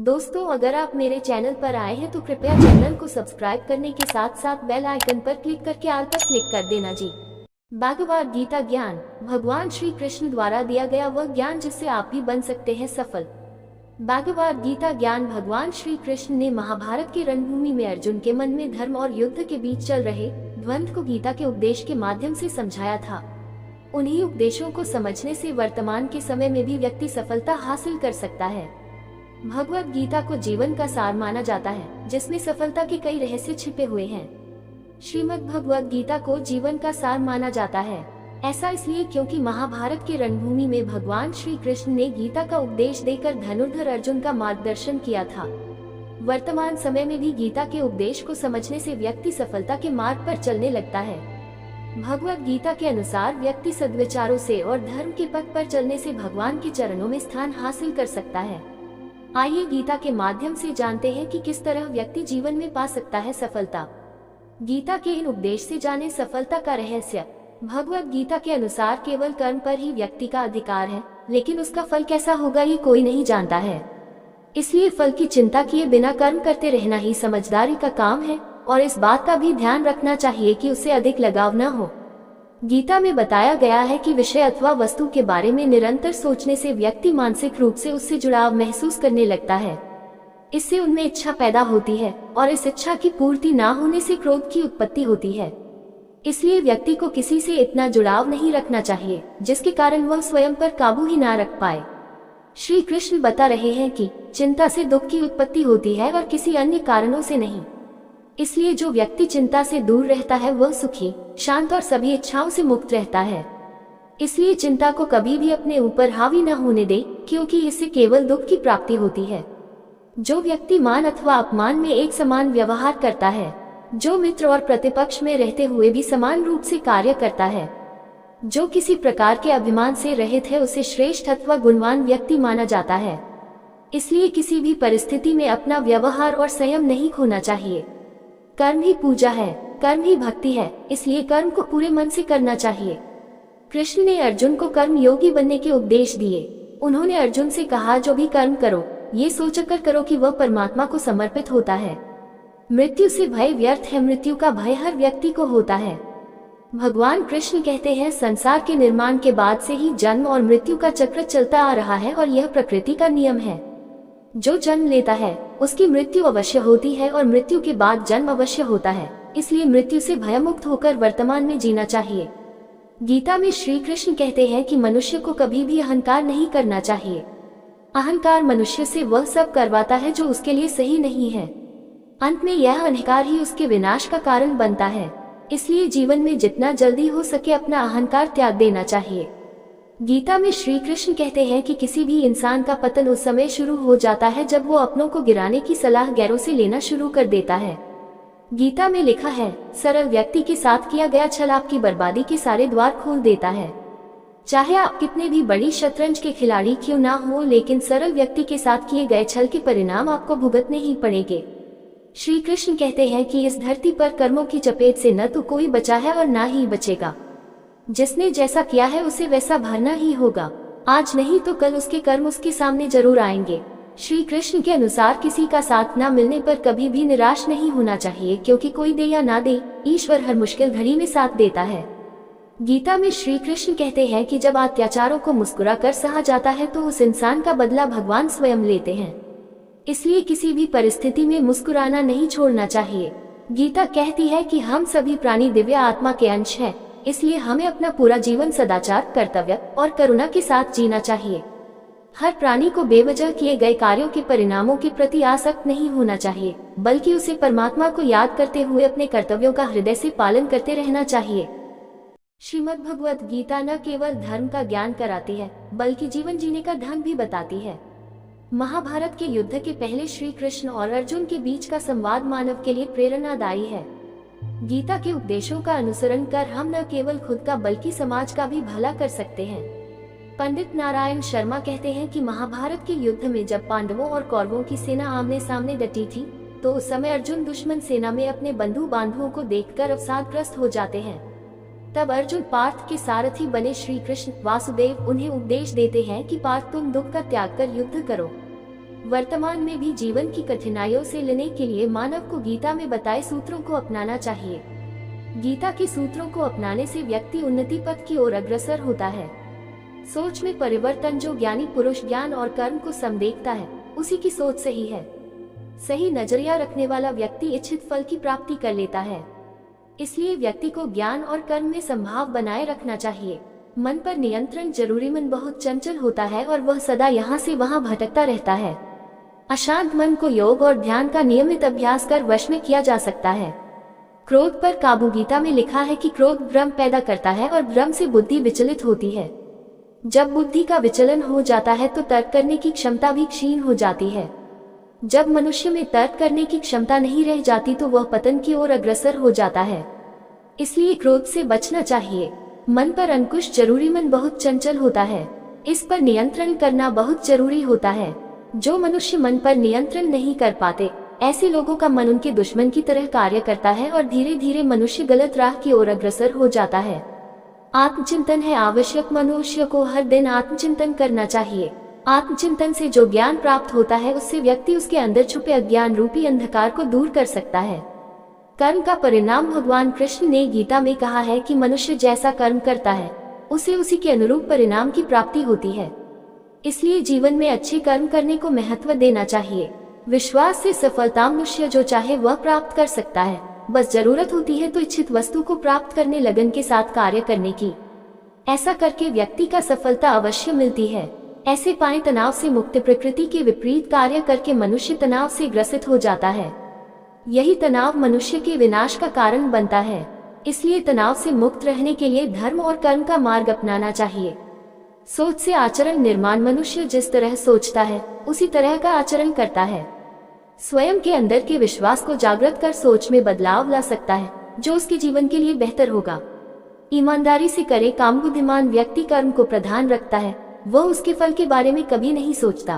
दोस्तों, अगर आप मेरे चैनल पर आए हैं तो कृपया चैनल को सब्सक्राइब करने के साथ साथ बेल आइकन पर क्लिक करके ऑल पर क्लिक कर देना जी। भगवद गीता ज्ञान भगवान श्री कृष्ण द्वारा दिया गया वह ज्ञान जिससे आप भी बन सकते हैं सफल। भगवद गीता ज्ञान भगवान श्री कृष्ण ने महाभारत की रणभूमि में अर्जुन के मन में धर्म और युद्ध के बीच चल रहे द्वंद्व को गीता के उपदेश के माध्यम से समझाया था। उन्हीं उपदेशों को समझने से वर्तमान के समय में भी व्यक्ति सफलता हासिल कर सकता है। भगवद गीता को जीवन का सार माना जाता है, जिसमें सफलता के कई रहस्य छिपे हुए हैं। श्रीमद् भगवद गीता को जीवन का सार माना जाता है। ऐसा इसलिए क्योंकि महाभारत की रणभूमि में भगवान श्री कृष्ण ने गीता का उपदेश देकर धनुर्धर अर्जुन का मार्गदर्शन किया था। वर्तमान समय में भी गीता के उपदेश को समझने से व्यक्ति सफलता के मार्ग पर चलने लगता है। भगवद गीता के अनुसार व्यक्ति सद्विचारों से और धर्म के पथ पर चलने से भगवान के चरणों में स्थान हासिल कर सकता है। आइए गीता के माध्यम से जानते हैं कि किस तरह व्यक्ति जीवन में पा सकता है सफलता। गीता के इन उपदेश से जाने सफलता का रहस्य। भगवद गीता के अनुसार केवल कर्म पर ही व्यक्ति का अधिकार है, लेकिन उसका फल कैसा होगा ये कोई नहीं जानता है। इसलिए फल की चिंता किए बिना कर्म करते रहना ही समझदारी का काम है, और इस बात का भी ध्यान रखना चाहिए कि उससे अधिक लगाव न हो। गीता में बताया गया है कि विषय अथवा वस्तु के बारे में निरंतर सोचने से व्यक्ति मानसिक रूप से उससे जुड़ाव महसूस करने लगता है। इससे उनमें इच्छा पैदा होती है, और इस इच्छा की पूर्ति ना होने से क्रोध की उत्पत्ति होती है। इसलिए व्यक्ति को किसी से इतना जुड़ाव नहीं रखना चाहिए जिसके कारण वह स्वयं पर काबू ही ना रख पाए। श्री कृष्ण बता रहे हैं कि चिंता से दुख की उत्पत्ति होती है और किसी अन्य कारणों से नहीं। इसलिए जो व्यक्ति चिंता से दूर रहता है वह सुखी, शांत और सभी इच्छाओं से मुक्त रहता है। इसलिए चिंता को कभी भी अपने ऊपर हावी न होने दे, क्योंकि इससे केवल दुख की प्राप्ति होती है। जो व्यक्ति मान अथवा अपमान में एक समान व्यवहार करता है, जो मित्र और प्रतिपक्ष में रहते हुए भी समान रूप से कार्य करता है, जो किसी प्रकार के अभिमान से रहित है, उसे श्रेष्ठ अथवा गुणवान व्यक्ति माना जाता है। इसलिए किसी भी परिस्थिति में अपना व्यवहार और संयम नहीं खोना चाहिए। कर्म ही पूजा है, कर्म ही भक्ति है, इसलिए कर्म को पूरे मन से करना चाहिए। कृष्ण ने अर्जुन को कर्म योगी बनने के उपदेश दिए। उन्होंने अर्जुन से कहा, जो भी कर्म करो ये सोचकर करो कि वह परमात्मा को समर्पित होता है। मृत्यु से भय व्यर्थ है, मृत्यु का भय हर व्यक्ति को होता है। भगवान कृष्ण कहते हैं, संसार के निर्माण के बाद से ही जन्म और मृत्यु का चक्र चलता आ रहा है, और यह प्रकृति का नियम है। जो जन्म लेता है उसकी मृत्यु अवश्य होती है, और मृत्यु के बाद जन्म अवश्य होता है। इसलिए मृत्यु से भयमुक्त होकर वर्तमान में जीना चाहिए। गीता में श्री कृष्ण कहते हैं कि मनुष्य को कभी भी अहंकार नहीं करना चाहिए। अहंकार मनुष्य से वह सब करवाता है जो उसके लिए सही नहीं है। अंत में यह अहंकार ही उसके विनाश का कारण बनता है। इसलिए जीवन में जितना जल्दी हो सके अपना अहंकार त्याग देना चाहिए। गीता में श्री कृष्ण कहते हैं कि किसी भी इंसान का पतन उस समय शुरू हो जाता है जब वो अपनों को गिराने की सलाह गैरों से लेना शुरू कर देता है। गीता में लिखा है, सरल व्यक्ति के साथ किया गया छल आपकी बर्बादी के सारे द्वार खोल देता है। चाहे आप कितने भी बड़ी शतरंज के खिलाड़ी क्यों ना हो, लेकिन सरल व्यक्ति के साथ किए गए छल के परिणाम आपको भुगतने ही पड़ेंगे। श्री कृष्ण कहते हैं कि इस धरती पर कर्मों की चपेट से न तो कोई बचा है और ना ही बचेगा। जिसने जैसा किया है उसे वैसा भरना ही होगा। आज नहीं तो कल उसके कर्म उसके सामने जरूर आएंगे। श्री कृष्ण के अनुसार किसी का साथ न मिलने पर कभी भी निराश नहीं होना चाहिए, क्योंकि कोई दे या ना दे, ईश्वर हर मुश्किल घड़ी में साथ देता है। गीता में श्री कृष्ण कहते हैं कि जब अत्याचारों को मुस्कुरा कर सहा जाता है तो उस इंसान का बदला भगवान स्वयं लेते हैं। इसलिए किसी भी परिस्थिति में मुस्कुराना नहीं छोड़ना चाहिए। गीता कहती है कि हम सभी प्राणी दिव्य आत्मा के अंश हैं, इसलिए हमें अपना पूरा जीवन सदाचार, कर्तव्य और करुणा के साथ जीना चाहिए। हर प्राणी को बेवजह किए गए कार्यों के परिणामों के प्रति आसक्त नहीं होना चाहिए, बल्कि उसे परमात्मा को याद करते हुए अपने कर्तव्यों का हृदय से पालन करते रहना चाहिए। श्रीमद् भगवद गीता न केवल धर्म का ज्ञान कराती है, बल्कि जीवन जीने का ढंग भी बताती है। महाभारत के युद्ध के पहले श्री कृष्ण और अर्जुन के बीच का संवाद मानव के लिए प्रेरणादायी है। गीता के उपदेशों का अनुसरण कर हम न केवल खुद का बल्कि समाज का भी भला कर सकते हैं। पंडित नारायण शर्मा कहते हैं कि महाभारत के युद्ध में जब पांडवों और कौरवों की सेना आमने सामने डटी थी, तो उस समय अर्जुन दुश्मन सेना में अपने बंधु बांधवों को देखकर अवसादग्रस्त हो जाते हैं। तब अर्जुन पार्थ के सारथी बने श्री कृष्ण वासुदेव उन्हें उपदेश देते हैं कि पार्थ, तुम दुख का त्याग कर युद्ध करो। वर्तमान में भी जीवन की कठिनाइयों से लड़ने के लिए मानव को गीता में बताए सूत्रों को अपनाना चाहिए। गीता के सूत्रों को अपनाने से व्यक्ति उन्नति पथ की ओर अग्रसर होता है। सोच में परिवर्तन। जो ज्ञानी पुरुष ज्ञान और कर्म को समदेखता है, उसी की सोच सही है। सही नजरिया रखने वाला व्यक्ति इच्छित फल की प्राप्ति कर लेता है। इसलिए व्यक्ति को ज्ञान और कर्म में संभाव बनाए रखना चाहिए। मन पर नियंत्रण जरूरी। मन बहुत चंचल होता है और वह सदा यहाँ से वहाँ भटकता रहता है। अशांत मन को योग और ध्यान का नियमित अभ्यास कर वश में किया जा सकता है। क्रोध पर काबू। गीता में लिखा है कि क्रोध भ्रम पैदा करता है और भ्रम से बुद्धि विचलित होती है। जब बुद्धि का विचलन हो जाता है तो तर्क करने की क्षमता भी क्षीण हो जाती है। जब मनुष्य में तर्क करने की क्षमता नहीं रह जाती तो वह पतन की ओर अग्रसर हो जाता है। इसलिए क्रोध से बचना चाहिए। मन पर अंकुश जरूरी। मन बहुत चंचल होता है, इस पर नियंत्रण करना बहुत जरूरी होता है। जो मनुष्य मन पर नियंत्रण नहीं कर पाते, ऐसे लोगों का मन उनके दुश्मन की तरह कार्य करता है और धीरे धीरे मनुष्य गलत राह की ओर अग्रसर हो जाता है। आत्मचिंतन है आवश्यक। मनुष्य को हर दिन आत्मचिंतन करना चाहिए। आत्मचिंतन से जो ज्ञान प्राप्त होता है, उससे व्यक्ति उसके अंदर छुपे अज्ञान रूपी अंधकार को दूर कर सकता है। कर्म का परिणाम। भगवान कृष्ण ने गीता में कहा है कि मनुष्य जैसा कर्म करता है, उसे उसी के अनुरूप परिणाम की प्राप्ति होती है। इसलिए जीवन में अच्छे कर्म करने को महत्व देना चाहिए। विश्वास से सफलता मनुष्य जो चाहे वह प्राप्त कर सकता है। बस जरूरत होती है तो इच्छित वस्तु को प्राप्त करने लगन के साथ कार्य करने की। ऐसा करके व्यक्ति का सफलता अवश्य मिलती है। ऐसे पाए तनाव से मुक्त। प्रकृति के विपरीत कार्य करके मनुष्य तनाव से ग्रसित हो जाता है। यही तनाव मनुष्य के विनाश का कारण बनता है। इसलिए तनाव से मुक्त रहने के लिए धर्म और कर्म का मार्ग अपनाना चाहिए। सोच से आचरण निर्माण। मनुष्य जिस तरह सोचता है, उसी तरह का आचरण करता है। स्वयं के अंदर के विश्वास को जागृत कर सोच में बदलाव ला सकता है, जो उसके जीवन के लिए बेहतर होगा। ईमानदारी से करे काम। बुद्धिमान व्यक्ति कर्म को प्रधान रखता है, वह उसके फल के बारे में कभी नहीं सोचता।